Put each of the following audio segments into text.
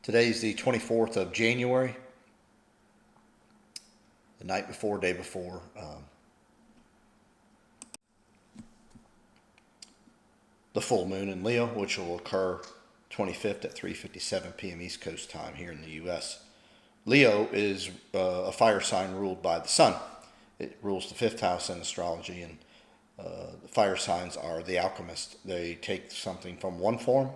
Today's the 24th of January, the night before, day before. The full moon in Leo, which will occur 25th at 3:57 p.m. East Coast time here in the U.S. Leo is a fire sign ruled by the sun. It rules the fifth house in astrology, and the fire signs are the alchemist. They take something from one form,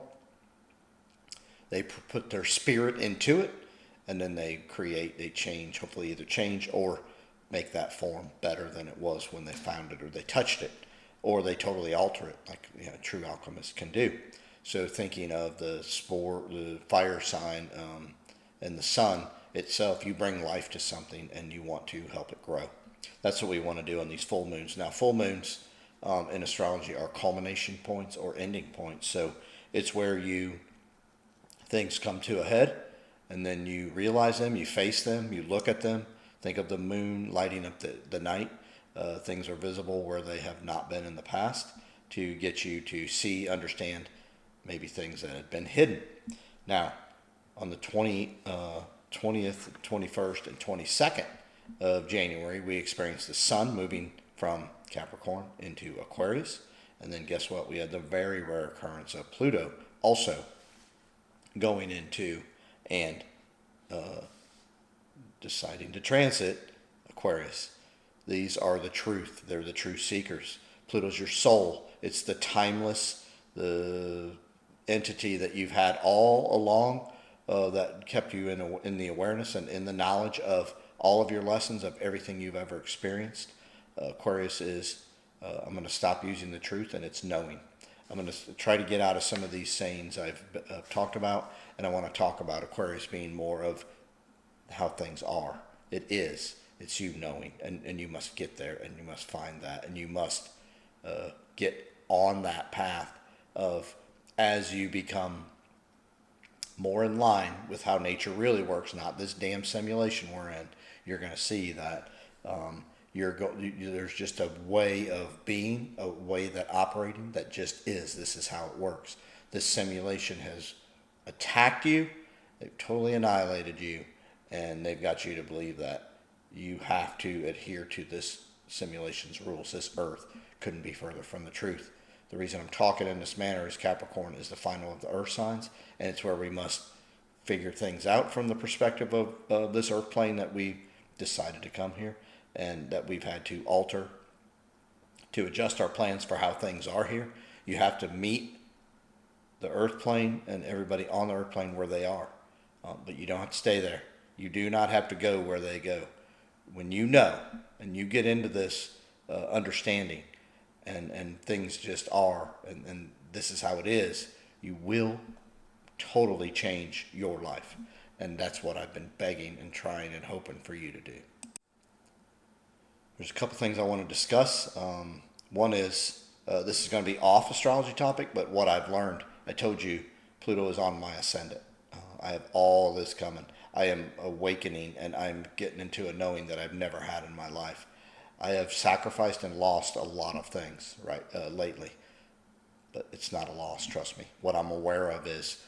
they put their spirit into it, and then they change, hopefully either change or make that form better than it was when they found it or they touched it, or they totally alter it like true alchemists can do. So thinking of the fire sign, and the sun itself, you bring life to something and you want to help it grow. That's what we want to do on these full moons. Now, full moons in astrology are culmination points or ending points. So it's where things come to a head, and then you realize them, you face them, you look at them. Think of the moon lighting up the night. Things are visible where they have not been in the past to get you to see, understand maybe things that had been hidden. Now, on the 20th, 21st, and 22nd of January, we experienced the sun moving from Capricorn into Aquarius. And then guess what? We had the very rare occurrence of Pluto also going into and deciding to transit Aquarius. These are the truth. They're the true seekers. Pluto's your soul. It's the timeless, the entity that you've had all along, that kept you in the awareness and in the knowledge of all of your lessons of everything you've ever experienced. Aquarius is, I'm going to stop using the truth, and it's knowing. I'm going to try to get out of some of these sayings I've talked about, and I want to talk about Aquarius being more of how things are. It is. It's you knowing, and you must get there, and you must find that, and you must get on that path of, as you become more in line with how nature really works, not this damn simulation we're in, you're going to see that there's just a way of being, a way that operating that just is. This is how it works. This simulation has attacked you, they've totally annihilated you, and they've got you to believe that you have to adhere to this simulation's rules. This earth couldn't be further from the truth. The reason I'm talking in this manner is Capricorn is the final of the earth signs, and it's where we must figure things out from the perspective of this earth plane that we decided to come here, and that we've had to alter to adjust our plans for how things are here. You have to meet the earth plane and everybody on the earth plane where they are, but you don't have to stay there. You do not have to go where they go. When you know and you get into this understanding, and things just are, and this is how it is, you will totally change your life. And that's what I've been begging and trying and hoping for you to do. There's a couple things I want to discuss. One is, this is going to be off astrology topic, but what I've learned. I told you Pluto is on my ascendant. I have all this coming. I am awakening, and I'm getting into a knowing that I've never had in my life. I have sacrificed and lost a lot of things lately, but it's not a loss. Trust me. What I'm aware of is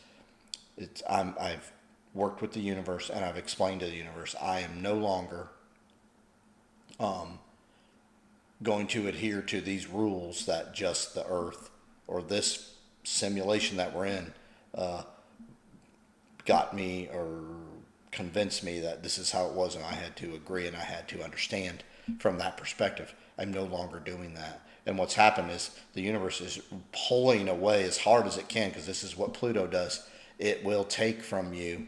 I've worked with the universe, and I've explained to the universe I am no longer going to adhere to these rules that just the earth or this simulation that we're in got me or convinced me that this is how it was, and I had to agree and I had to understand from that perspective. I'm no longer doing that. And what's happened is the universe is pulling away as hard as it can, because this is what Pluto does. It will take from you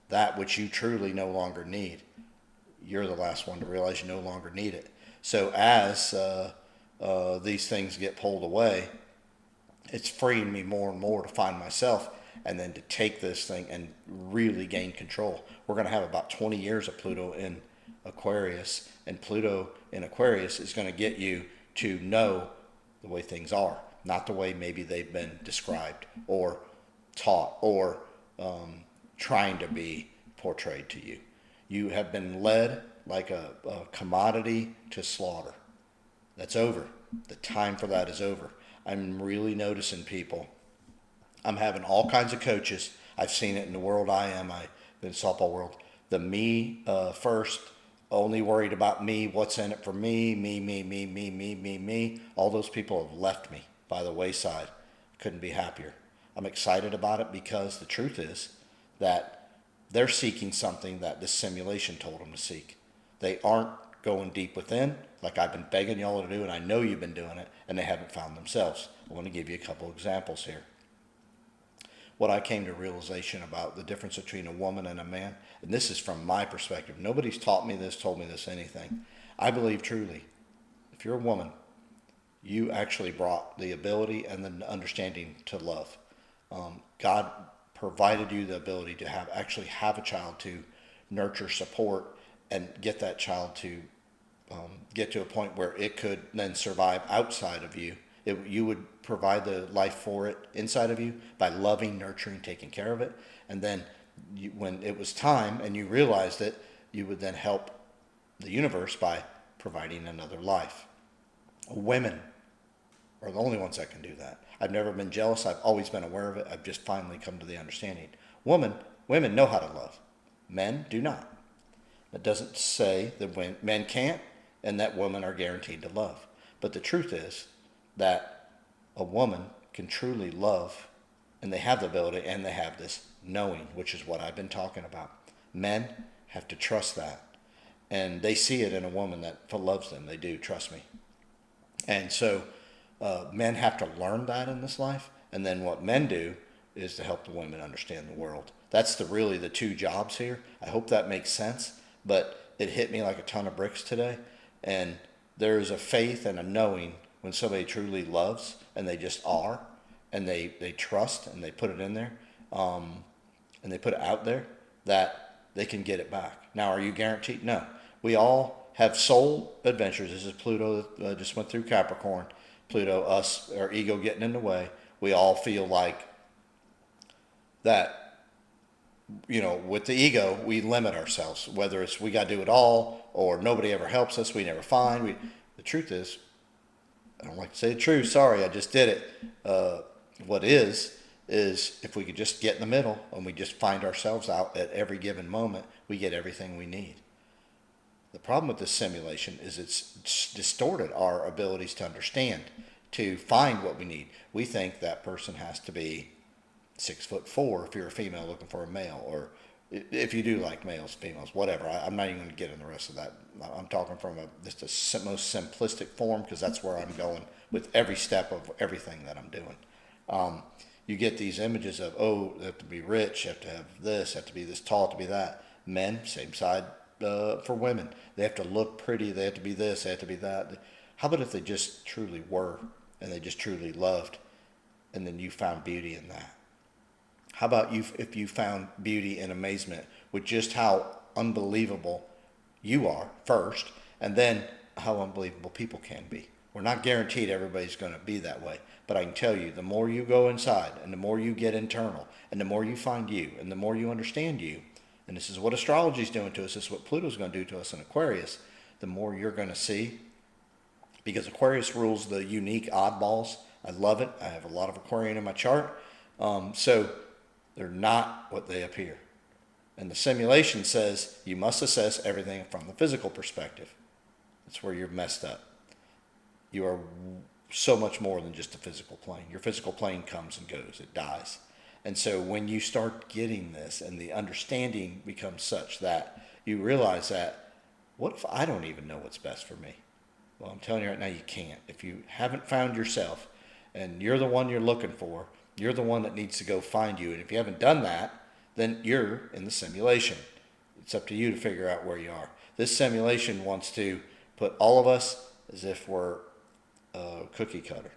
that which you truly no longer need. You're the last one to realize you no longer need it. So as these things get pulled away, it's freeing me more and more to find myself, and then to take this thing and really gain control. We're going to have about 20 years of Pluto in Aquarius, and Pluto in Aquarius is going to get you to know the way things are, not the way maybe they've been described or taught or trying to be portrayed to you. You have been led like a commodity to slaughter. That's over. The time for that is over. I'm really noticing people. I'm having all kinds of coaches. I've seen it in the world I am. I've been in the softball world. The me first, only worried about me, what's in it for me, me. All those people have left me by the wayside. Couldn't be happier. I'm excited about it because the truth is that they're seeking something that this simulation told them to seek. They aren't going deep within like I've been begging y'all to do, and I know you've been doing it, and they haven't found themselves. I want to give you a couple examples here. What I came to realization about the difference between a woman and a man, and this is from my perspective. Nobody's taught me this, told me this, anything. I believe truly, if you're a woman, you actually brought the ability and the understanding to love. God provided you the ability to actually have a child, to nurture, support, and get that child to get to a point where it could then survive outside of you. You would provide the life for it inside of you by loving, nurturing, taking care of it. And then when it was time and you realized it, you would then help the universe by providing another life. Women are the only ones that can do that. I've never been jealous. I've always been aware of it. I've just finally come to the understanding. Women know how to love. Men do not. It doesn't say that men can't and that women are guaranteed to love. But the truth is that a woman can truly love, and they have the ability, and they have this knowing, which is what I've been talking about. Men have to trust that. And they see it in a woman that loves them. They do, trust me. And so men have to learn that in this life. And then what men do is to help the women understand the world. That's really the two jobs here. I hope that makes sense. But it hit me like a ton of bricks today. And there is a faith and a knowing when somebody truly loves, and they just are, and they trust, and they put it in there, and they put it out there, that they can get it back. Now, are you guaranteed? No. We all have soul adventures. This is Pluto that just went through Capricorn. Pluto, us, our ego getting in the way. We all feel like that, with the ego, we limit ourselves, whether it's we got to do it all or nobody ever helps us, we never find. The truth is, I don't like to say the truth, sorry, I just did it. What is if we could just get in the middle and we just find ourselves out at every given moment, we get everything we need. The problem with this simulation is it's distorted our abilities to understand, to find what we need. We think that person has to be 6'4" if you're a female looking for a male, or if you do like males, females, whatever. I'm not even going to get in the rest of that. I'm talking from just a most simplistic form, because that's where I'm going with every step of everything that I'm doing. You get these images of, they have to be rich, have to have this, have to be this tall, have to be that. Men, same side for women. They have to look pretty, they have to be this, they have to be that. How about if they just truly were, and they just truly loved, and then you found beauty in that? How about if you found beauty and amazement with just how unbelievable you are first, and then how unbelievable people can be? We're not guaranteed everybody's going to be that way, but I can tell you, the more you go inside, and the more you get internal, and the more you find you, and the more you understand you, and this is what astrology is doing to us, this is what Pluto's going to do to us in Aquarius, the more you're going to see, because Aquarius rules the unique oddballs. I love it. I have a lot of Aquarian in my chart. So they're not what they appear. And the simulation says you must assess everything from the physical perspective. That's where you're messed up. You are so much more than just a physical plane. Your physical plane comes and goes. It dies. And so when you start getting this and the understanding becomes such that you realize that, what if I don't even know what's best for me? Well, I'm telling you right now, you can't. If you haven't found yourself and you're the one you're looking for, you're the one that needs to go find you. And if you haven't done that, then you're in the simulation. It's up to you to figure out where you are. This simulation wants to put all of us as if we're a cookie cutter.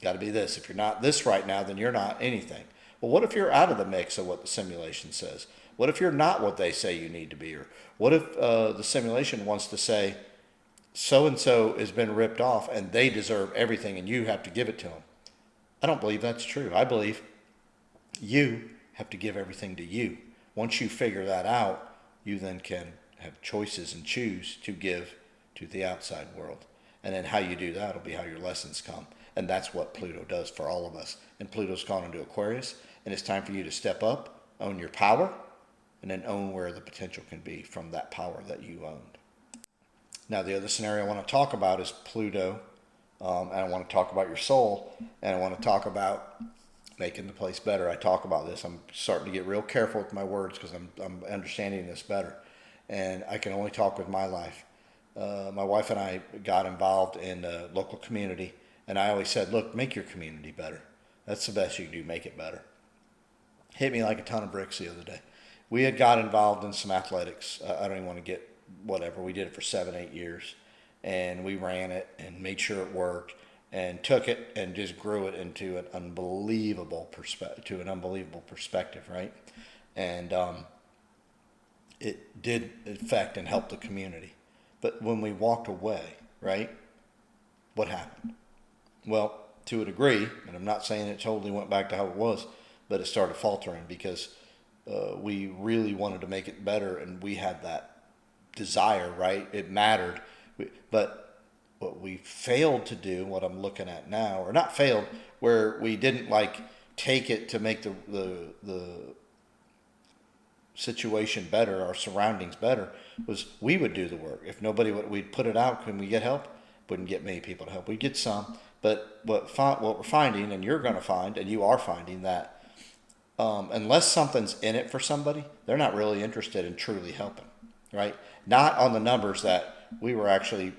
Got to be this. If you're not this right now, then you're not anything. Well, what if you're out of the mix of what the simulation says? What if you're not what they say you need to be? Or what if the simulation wants to say, so-and-so has been ripped off and they deserve everything and you have to give it to them? I don't believe that's true. I believe you have to give everything to you. Once you figure that out, you then can have choices and choose to give to the outside world. And then how you do that will be how your lessons come. And that's what Pluto does for all of us. And Pluto's gone into Aquarius, and it's time for you to step up own your power, and then own where the potential can be from that power that you owned. Now, the other scenario I want to talk about is Pluto, and I want to talk about your soul, and I want to talk about making the place better. I talk about this. I'm starting to get real careful with my words because I'm understanding this better, and I can only talk with my life. My wife and I got involved in the local community, and I always said, look, make your community better. That's the best you can do, make it better. Hit me like a ton of bricks the other day. We had got involved in some athletics. I don't even want to get whatever. We did it for 7-8 years, and we ran it and made sure it worked and took it and just grew it into an unbelievable perspective, right? And it did affect and help the community. But when we walked away, right, what happened? Well, to a degree, and I'm not saying it totally went back to how it was, but it started faltering because we really wanted to make it better, and we had that desire, right? It mattered. But what we failed to do, what I'm looking at now, or not failed, where we didn't like take it to make the situation better, our surroundings better, was we would do the work. If nobody would, we'd put it out. Can we get help? Wouldn't get many people to help. We'd get some, but what we're finding, and you're going to find, and you are finding that unless something's in it for somebody, they're not really interested in truly helping, right? Not on the numbers that we're actually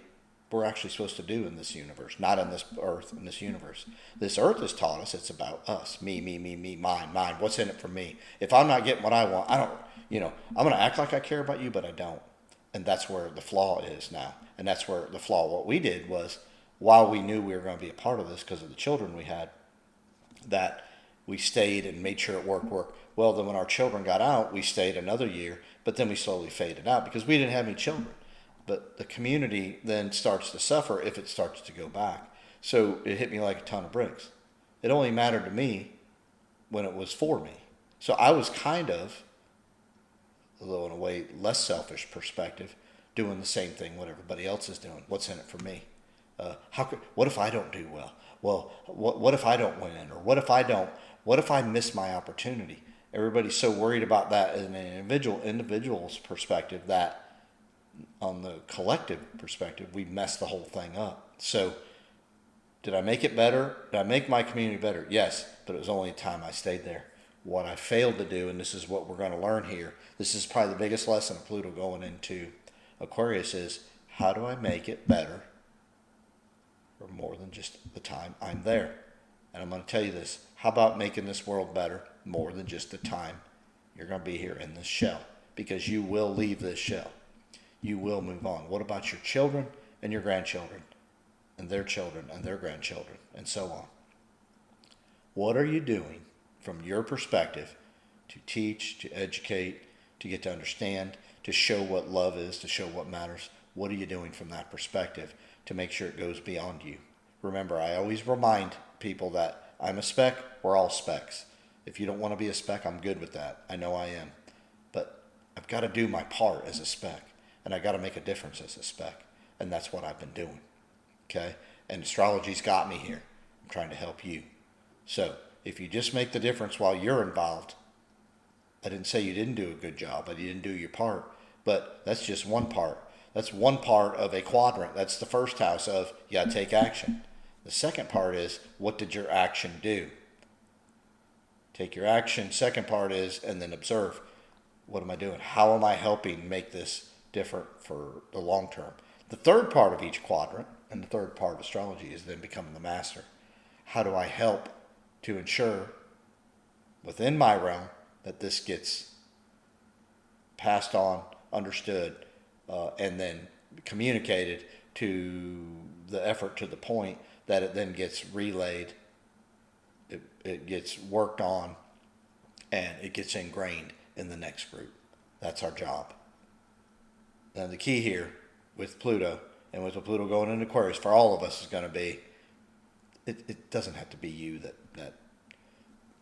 supposed to do in this universe, not in this earth, in this universe. This earth has taught us it's about us, me, mine. What's in it for me? If I'm not getting what I want, I don't, I'm going to act like I care about you, but I don't. And that's where the flaw is now. And that's where the flaw, what we did was, while we knew we were going to be a part of this because of the children we had, that we stayed and made sure it worked. Well, then when our children got out, we stayed another year, but then we slowly faded out because we didn't have any children. But the community then starts to suffer if it starts to go back. So it hit me like a ton of bricks. It only mattered to me when it was for me. So I was kind of, although in a way less selfish perspective, doing the same thing what everybody else is doing. What's in it for me? What if I don't do well? Well, what if I don't win? Or what if I miss my opportunity? Everybody's so worried about that in an individual's perspective that on the collective perspective, we messed the whole thing up. So did I make it better? Did I make my community better? Yes, but it was only the time I stayed there. What I failed to do, and this is what we're going to learn here, this is probably the biggest lesson of Pluto going into Aquarius, is how do I make it better for more than just the time I'm there? And I'm going to tell you this, how about making this world better more than just the time you're going to be here in this shell? Because you will leave this shell. You will move on. What about your children and your grandchildren and their children and their grandchildren and so on? What are you doing from your perspective to teach, to educate, to get to understand, to show what love is, to show what matters? What are you doing from that perspective to make sure it goes beyond you? Remember, I always remind people that I'm a speck, we're all specks. If you don't want to be a speck, I'm good with that. I know I am. But I've got to do my part as a speck. And I got to make a difference as a speck. And that's what I've been doing. Okay? And astrology's got me here. I'm trying to help you. So if you just make the difference while you're involved, I didn't say you didn't do a good job, but you didn't do your part. But that's just one part. That's one part of a quadrant. That's the first house of you got to take action. The second part is, what did your action do? Take your action. Second part is, and then observe. What am I doing? How am I helping make this different for the long term? The third part of each quadrant, and the third part of astrology, is then becoming the master. How do I help to ensure within my realm that this gets passed on, understood, and then communicated to the effort to the point that it then gets relayed, it gets worked on, and it gets ingrained in the next group. That's our job. Now the key here with Pluto, and with the Pluto going into Aquarius, for all of us is going to be, it doesn't have to be you that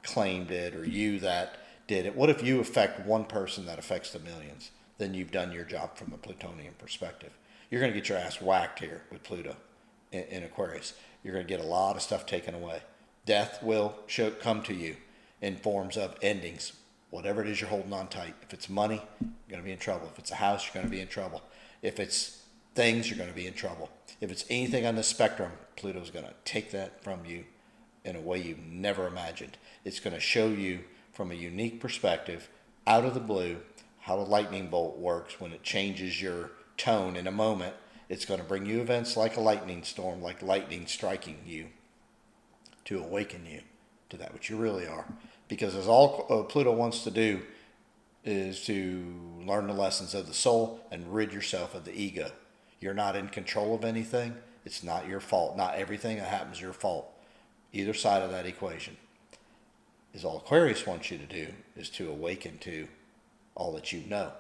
claimed it or you that did it. What if you affect one person that affects the millions? Then you've done your job from a Plutonian perspective. You're going to get your ass whacked here with Pluto in Aquarius. You're going to get a lot of stuff taken away. Death will come to you in forms of endings, Whatever it is you're holding on tight. If it's money, you're going to be in trouble. If it's a house, you're going to be in trouble. If it's things, you're going to be in trouble. If it's anything on the spectrum, Pluto's going to take that from you in a way you've never imagined. It's going to show you from a unique perspective, out of the blue, how a lightning bolt works when it changes your tone in a moment. It's going to bring you events like a lightning storm, like lightning striking you, to awaken you to that which you really are. Because as all Pluto wants to do is to learn the lessons of the soul and rid yourself of the ego. You're not in control of anything. It's not your fault. Not everything that happens is your fault. Either side of that equation is all Aquarius wants you to do, is to awaken to all that you know.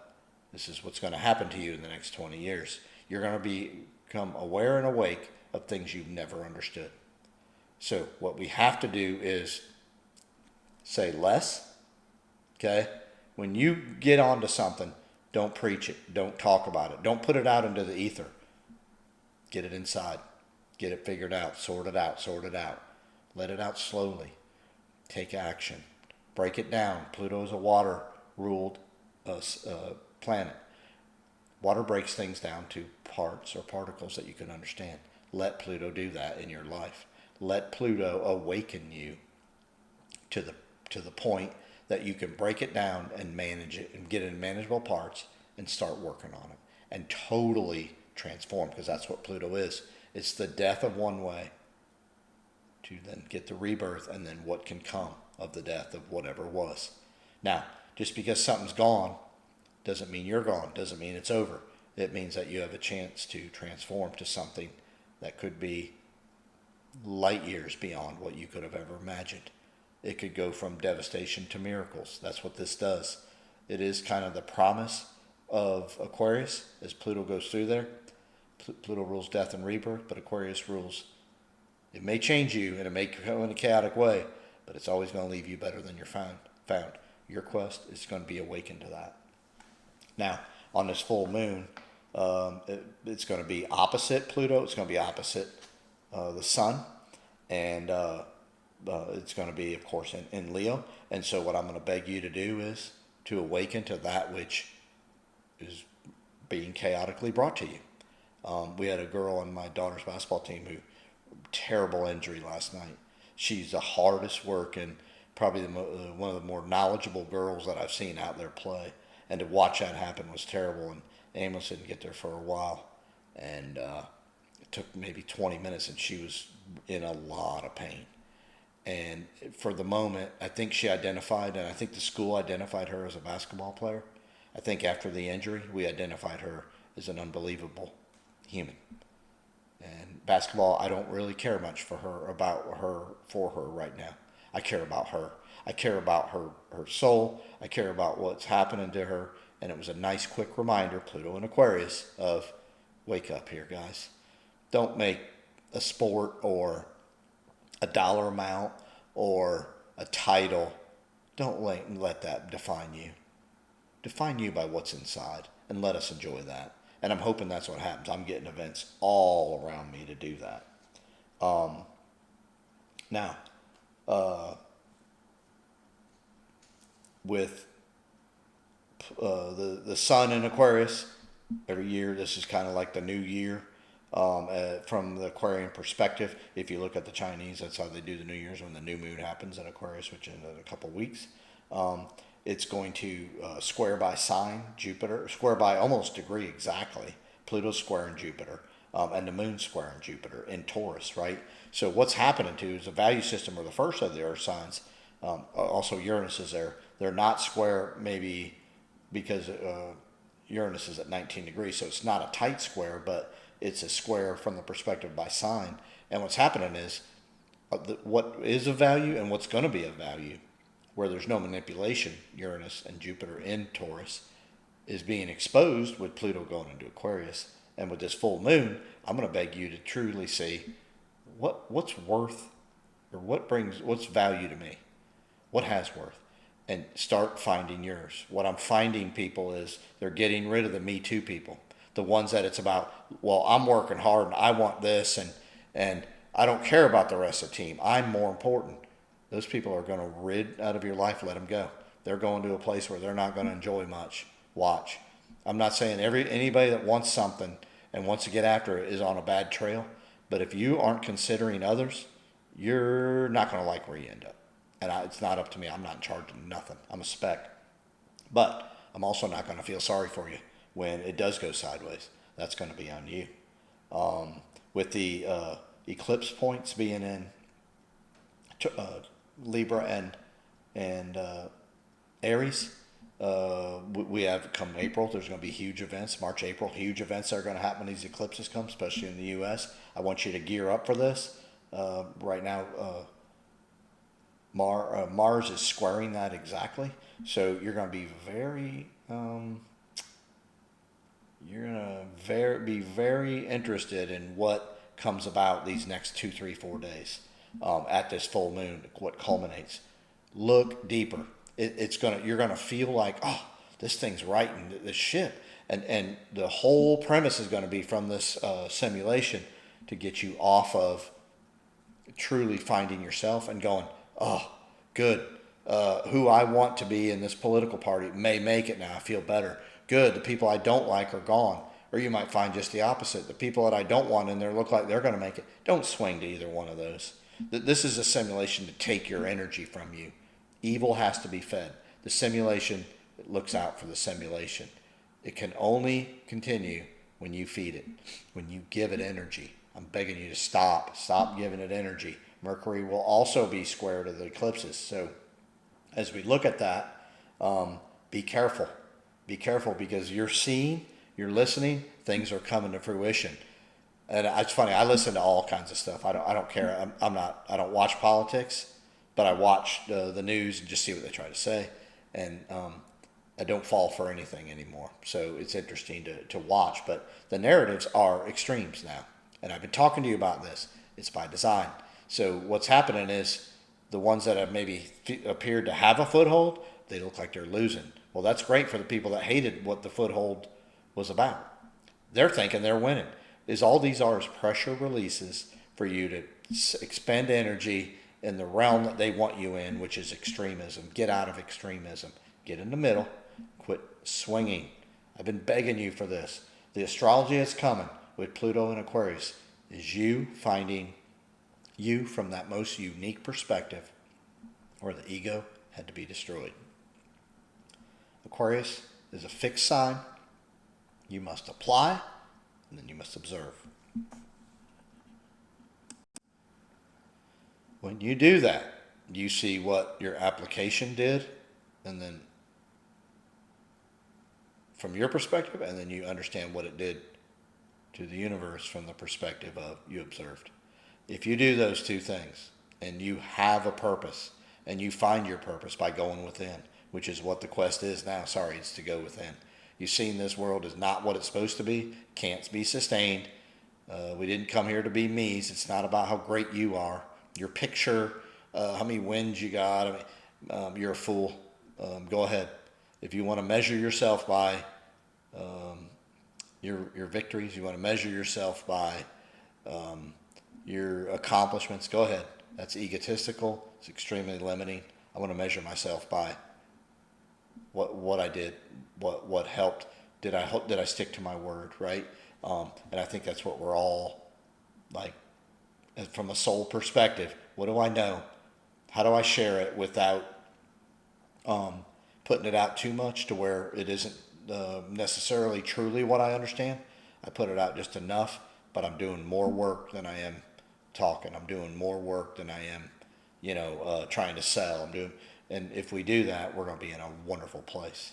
This is what's going to happen to you in the next 20 years. You're going to become aware and awake of things you've never understood. So what we have to do is say less, okay? When you get onto something, don't preach it. Don't talk about it. Don't put it out into the ether. Get it inside. Get it figured out. Sort it out. Sort it out. Let it out slowly. Take action. Break it down. Pluto is a water-ruled planet. Water breaks things down to parts or particles that you can understand. Let Pluto do that in your life. Let Pluto awaken you to the point that you can break it down and manage it and get it in manageable parts and start working on it and totally transform, because that's what Pluto is. It's the death of one way to then get the rebirth and then what can come of the death of whatever was. Now, just because something's gone doesn't mean you're gone, doesn't mean it's over. It means that you have a chance to transform to something that could be light years beyond what you could have ever imagined. It could go from devastation to miracles. That's what this does. It is kind of the promise of Aquarius as Pluto goes through there. Pluto rules death and rebirth, but Aquarius rules, it may change you and it may go in a chaotic way, but it's always going to leave you better than you're found. Your quest is going to be awakened to that. Now, on this full moon, it's going to be opposite Pluto. It's going to be opposite the sun, and it's going to be, of course, in Leo. And so what I'm going to beg you to do is to awaken to that which is being chaotically brought to you. We had a girl on my daughter's basketball team who, terrible injury last night. She's the hardest working, probably one of the more knowledgeable girls that I've seen out there play. And to watch that happen was terrible. And ambulance didn't get there for a while. And it took maybe 20 minutes, and she was in a lot of pain. And for the moment, I think she identified, and I think the school identified her as a basketball player. I think after the injury, we identified her as an unbelievable human. And basketball, I don't really care much for her right now. I care about her. I care about her soul. I care about what's happening to her. And it was a nice, quick reminder, Pluto and Aquarius, of wake up here, guys. Don't make a sport or a dollar amount or a title. Don't let that define you. Define you by what's inside, and let us enjoy that. And I'm hoping that's what happens. I'm getting events all around me to do that. Now, with the sun in Aquarius, every year this is kind of like the new year. From the Aquarian perspective, if you look at the Chinese, that's how they do the New Year's, when the new moon happens in Aquarius, which is in a couple weeks. It's going to square by sign Jupiter, square by almost degree exactly. Pluto's squaring Jupiter, and the moon's squaring Jupiter in Taurus, right? So what's happening to is the value system, or the first of the earth signs, also Uranus is there. They're not square maybe because Uranus is at 19 degrees, so it's not a tight square, but it's a square from the perspective by sign. And what's happening is what is of value and what's going to be of value, where there's no manipulation, Uranus and Jupiter in Taurus, is being exposed with Pluto going into Aquarius. And with this full moon, I'm going to beg you to truly see what's worth, or what's value to me, what has worth, and start finding yours. What I'm finding, people, is they're getting rid of the Me Too people. The ones that it's about, well, I'm working hard and I want this, and I don't care about the rest of the team. I'm more important. Those people are going to rid out of your life. Let them go. they're going to a place where they're not going to enjoy much. Watch. I'm not saying anybody that wants something and wants to get after it is on a bad trail, but if you aren't considering others, you're not going to like where you end up. And it's not up to me. I'm not in charge of nothing. I'm a spec. But I'm also not going to feel sorry for you when it does go sideways. That's going to be on you. With the eclipse points being in Libra and Aries, we have come April. There's going to be huge events, March, April. Huge events are going to happen when these eclipses come, especially in the U.S. I want you to gear up for this. Right now, Mars is squaring that exactly. So you're going to be be very interested in what comes about these next 2, 3, 4 days at this full moon. What culminates? Look deeper. You're gonna feel like, oh, this thing's righting this ship, and the whole premise is going to be from this simulation to get you off of truly finding yourself and going, oh, good. Who I want to be in this political party may make it now. I feel better. Good. The people I don't like are gone. Or you might find just the opposite. The people that I don't want in there look like they're going to make it. Don't swing to either one of those. This is a simulation to take your energy from you. Evil has to be fed. The simulation looks out for the simulation. It can only continue when you feed it, when you give it energy. I'm begging you to stop. Stop giving it energy. Mercury will also be square to the eclipses. So as we look at that, be careful. Be careful, because you're seeing, you're listening, things are coming to fruition. And it's funny, I listen to all kinds of stuff. I don't care. I don't watch politics, but I watch the news and just see what they try to say. And I don't fall for anything anymore. So it's interesting to watch. But the narratives are extremes now. And I've been talking to you about this. It's by design. So what's happening is the ones that have maybe appeared to have a foothold, they look like they're losing. Well, that's great for the people that hated what the foothold was about. They're thinking they're winning. All these are is pressure releases for you to expend energy in the realm that they want you in, which is extremism. Get out of extremism. Get in the middle. Quit swinging. I've been begging you for this. The astrology that's coming with Pluto and Aquarius is you finding you from that most unique perspective where the ego had to be destroyed. Aquarius is a fixed sign. You must apply, and then you must observe. When you do that, you see what your application did, and then from your perspective, and then you understand what it did to the universe from the perspective of you observed. If you do those two things, and you have a purpose, and you find your purpose by going within, which is what the quest is now. Sorry, it's to go within. You've seen this world is not what it's supposed to be, can't be sustained. We didn't come here to be me's. It's not about how great you are. Your picture, how many wins you got. You're a fool. Go ahead. If you want to measure yourself by your victories, you want to measure yourself by your accomplishments, go ahead. That's egotistical. It's extremely limiting. I want to measure myself by what I did, what helped. Did I stick to my word, right? And I think that's what we're all like, from a soul perspective. What do I know? How do I share it without putting it out too much to where it isn't necessarily truly what I understand? I put it out just enough, but I'm doing more work than I am talking. I'm doing more work than I am, trying to sell. And if we do that, we're going to be in a wonderful place.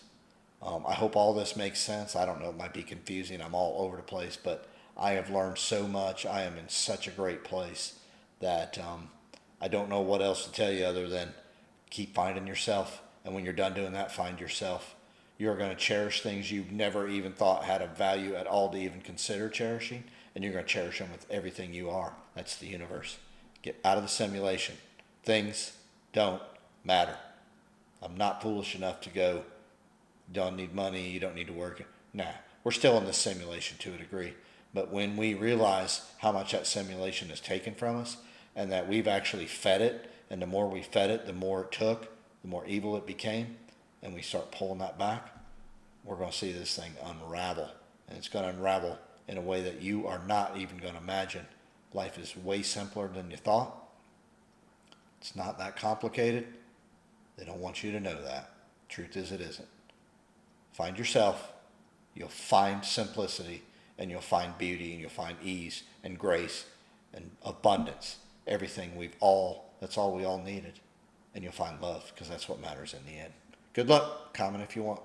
I hope all this makes sense. I don't know, it might be confusing. I'm all over the place, but I have learned so much. I am in such a great place that I don't know what else to tell you other than keep finding yourself. And when you're done doing that, find yourself. You're going to cherish things you've never even thought had a value at all to even consider cherishing. And you're going to cherish them with everything you are. That's the universe. Get out of the simulation. Things don't matter. I'm not foolish enough to go, don't need money, you don't need to work. Nah, we're still in this simulation to a degree. But when we realize how much that simulation has taken from us and that we've actually fed it, and the more we fed it, the more it took, the more evil it became, and we start pulling that back, we're going to see this thing unravel. And it's going to unravel in a way that you are not even going to imagine. Life is way simpler than you thought. It's not that complicated. They don't want you to know that. Truth is, it isn't. Find yourself. You'll find simplicity, and you'll find beauty, and you'll find ease and grace and abundance. Everything that's all we all needed. And you'll find love, because that's what matters in the end. Good luck. Comment if you want.